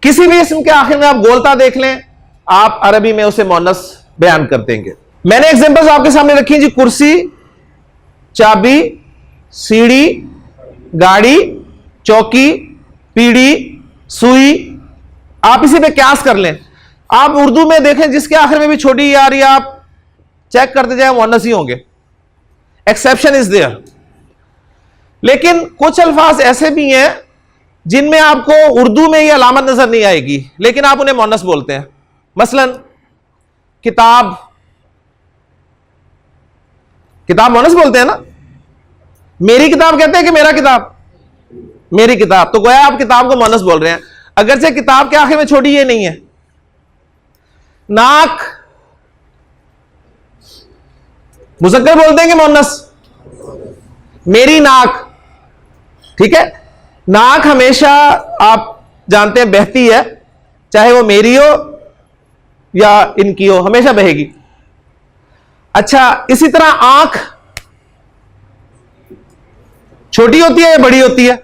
کسی بھی اسم کے آخر میں آپ گولتا دیکھ لیں, آپ عربی میں اسے مونس بیان کر دیں گے. میں نے ایگزامپلز آپ کے سامنے رکھی جی, کرسی, چابی, سیڑھی, گاڑی, چوکی, پیڑھی, سوئی. آپ اسی پہ قیاس کر لیں. آپ اردو میں دیکھیں جس کے آخر میں بھی چھوٹی ای آ رہی ہے, آپ چیک کرتے جائیں مؤنث ہی ہوں گے. Exception is there. لیکن کچھ الفاظ ایسے بھی ہیں جن میں آپ کو اردو میں یہ علامت نظر نہیں آئے گی, لیکن آپ انہیں مؤنث بولتے ہیں. مثلا کتاب, کتاب مؤنث بولتے ہیں نا. میری کتاب کہتے ہیں کہ میرا کتاب, میری کتاب, تو گویا آپ کتاب کو مؤنث بول رہے ہیں, اگرچہ کتاب کے آخر میں چھوٹی یہ نہیں ہے. ناک مذکر بولتے ہیں کہ مؤنث؟ میری ناک, ٹھیک ہے. ناک ہمیشہ آپ جانتے ہیں بہتی ہے, چاہے وہ میری ہو یا ان کی ہو, ہمیشہ بہے گی. اچھا, اسی طرح آنکھ چھوٹی ہوتی ہے یا بڑی ہوتی ہے؟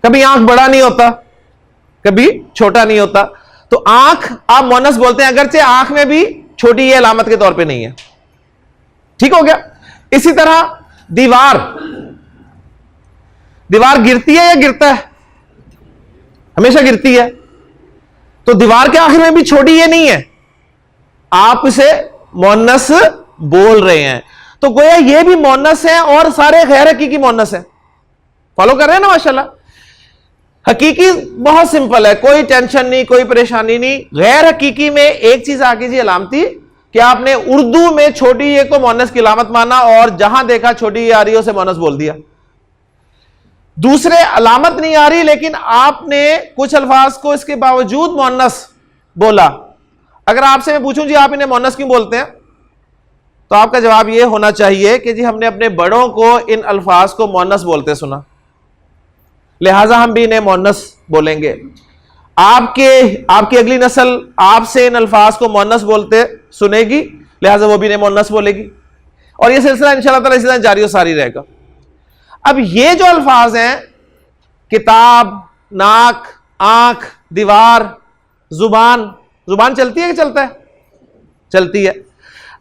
کبھی آنکھ بڑا نہیں ہوتا, کبھی چھوٹا نہیں ہوتا. تو آنکھ آپ مؤنث بولتے ہیں, اگرچہ آنکھ میں بھی چھوٹی یہ علامت کے طور پہ نہیں ہے. ٹھیک ہو گیا. اسی طرح دیوار, دیوار گرتی ہے یا گرتا ہے؟ ہمیشہ گرتی ہے. تو دیوار کے آخر میں بھی چھوٹی یہ نہیں ہے, آپ اسے مؤنث بول رہے ہیں. تو گویا یہ بھی مؤنث ہیں اور سارے غیر حقیقی مؤنث ہیں. فالو کر رہے ہیں نا ماشاءاللہ. حقیقی بہت سمپل ہے, کوئی ٹینشن نہیں, کوئی پریشانی نہیں. غیر حقیقی میں ایک چیز آ گئی جی علامتی, کہ آپ نے اردو میں چھوٹی یہ کو مؤنث کی علامت مانا اور جہاں دیکھا چھوٹی یہ آ رہی ہے اسے مؤنث بول دیا. دوسرے علامت نہیں آ رہی لیکن آپ نے کچھ الفاظ کو اس کے باوجود مؤنث بولا. اگر آپ سے میں پوچھوں جی آپ انہیں مؤنث کیوں بولتے ہیں, تو آپ کا جواب یہ ہونا چاہیے کہ جی ہم نے اپنے بڑوں کو ان الفاظ کو مؤنث بولتے سنا, لہٰذا ہم بھی انہیں مؤنث بولیں گے. آپ کی اگلی نسل آپ سے ان الفاظ کو مؤنث بولتے سنے گی, لہٰذا وہ بھی انہیں مؤنث بولے گی, اور یہ سلسلہ انشاءاللہ تعالی اسی طرح جاری و ساری رہے گا. اب یہ جو الفاظ ہیں, کتاب, ناک, آنکھ, دیوار, زبان, زبان چلتی ہے کہ چلتا ہے؟ چلتی ہے.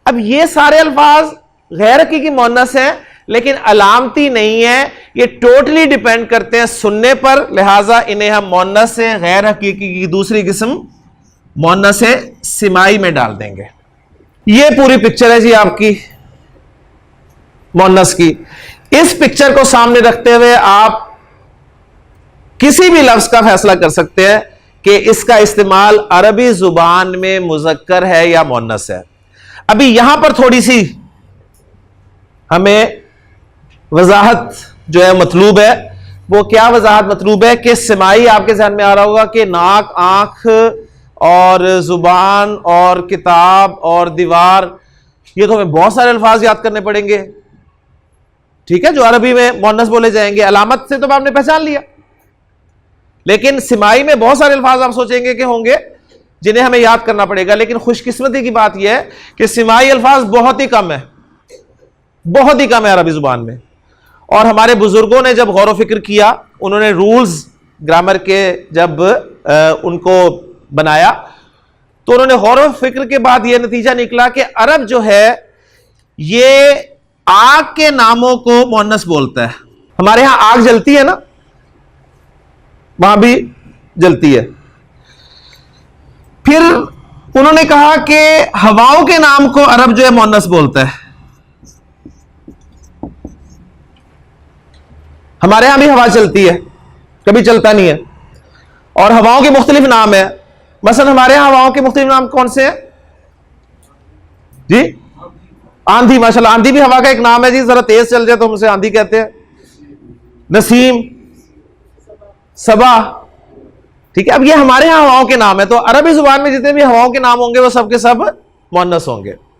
اب یہ سارے الفاظ غیر حقیقی مؤنث ہیں لیکن علامتی نہیں ہے, یہ ٹوٹلی ڈیپینڈ کرتے ہیں سننے پر, لہٰذا انہیں ہم مؤنث سے غیر حقیقی کی دوسری قسم مؤنث سمائی میں ڈال دیں گے. یہ پوری پکچر ہے جی آپ کی مؤنث کی. اس پکچر کو سامنے رکھتے ہوئے آپ کسی بھی لفظ کا فیصلہ کر سکتے ہیں کہ اس کا استعمال عربی زبان میں مذکر ہے یا مؤنث ہے. ابھی یہاں پر تھوڑی سی ہمیں وضاحت جو ہے مطلوب ہے. وہ کیا وضاحت مطلوب ہے کہ سمائی آپ کے ذہن میں آ رہا ہوگا کہ ناک, آنکھ اور زبان اور کتاب اور دیوار, یہ تو ہمیں بہت سارے الفاظ یاد کرنے پڑیں گے, ٹھیک ہے, جو عربی میں مؤنث بولے جائیں گے. علامت سے تو آپ نے پہچان لیا, لیکن سمائی میں بہت سارے الفاظ آپ سوچیں گے کہ ہوں گے جنہیں ہمیں یاد کرنا پڑے گا. لیکن خوش قسمتی کی بات یہ ہے کہ سمائی الفاظ بہت ہی کم ہے, بہت ہی کم ہے عربی زبان میں. اور ہمارے بزرگوں نے جب غور و فکر کیا, انہوں نے رولز گرامر کے جب ان کو بنایا, تو انہوں نے غور و فکر کے بعد یہ نتیجہ نکلا کہ عرب جو ہے یہ آگ کے ناموں کو مؤنث بولتا ہے. ہمارے ہاں آگ جلتی ہے نا, وہاں بھی جلتی ہے. پھر انہوں نے کہا کہ ہواؤں کے نام کو عرب جو ہے مؤنث بولتا ہے. ہمارے ہاں بھی ہوا چلتی ہے, کبھی چلتا نہیں ہے, اور ہواؤں کے مختلف نام ہیں. مثلا ہمارے ہاں ہواؤں کے مختلف نام کون سے ہیں جی؟ آندھی, ماشاءاللہ آندھی بھی ہوا کا ایک نام ہے جی. ذرا تیز چل جائے تو ہم اسے آندھی کہتے ہیں. نسیم, صبا, ٹھیک ہے. اب یہ ہمارے ہاں ہواؤں کے نام ہے, تو عربی زبان میں جتنے بھی ہواؤں کے نام ہوں گے وہ سب کے سب مؤنث ہوں گے.